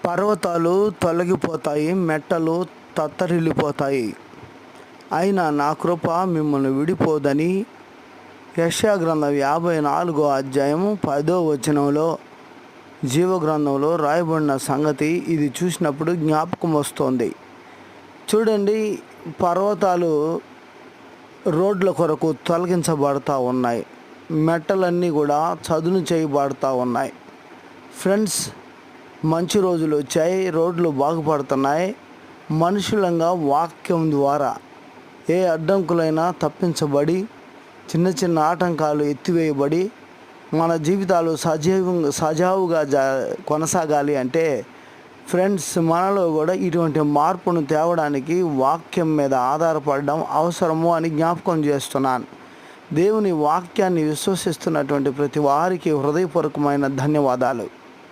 పర్వతాలు తొలగిపోతాయి, మెట్టలు తత్తరిల్లిపోతాయి, అయినా నా కృప మిమ్మల్ని విడిపోదని యెషయా గ్రంథం 54వ అధ్యాయము 10వ వచనంలో జీవగ్రంథంలో రాయబడిన సంగతి ఇది చూసినప్పుడు జ్ఞాపకం వస్తుంది. చూడండి, పర్వతాలు రోడ్ల కొరకు తొలగించబడతా ఉన్నాయి, మెట్టలన్నీ కూడా చదును చేయబడతా ఉన్నాయి. ఫ్రెండ్స్, మంచి రోజులు వచ్చాయి, రోడ్లు బాగుపడుతున్నాయి. మనుషులంగా వాక్యం ద్వారా ఏ అడ్డంకులైనా తప్పించబడి, చిన్న చిన్న ఆటంకాలు ఎత్తివేయబడి మన జీవితాలు సజావుగా కొనసాగాలి అంటే ఫ్రెండ్స్, మనలో కూడా ఇటువంటి మార్పును తేవడానికి వాక్యం మీద ఆధారపడడం అవసరము అని జ్ఞాపకం చేస్తున్నాను. దేవుని వాక్యాన్ని విశ్వసిస్తున్నటువంటి ప్రతి వారికి హృదయపూర్వకమైన ధన్యవాదాలు.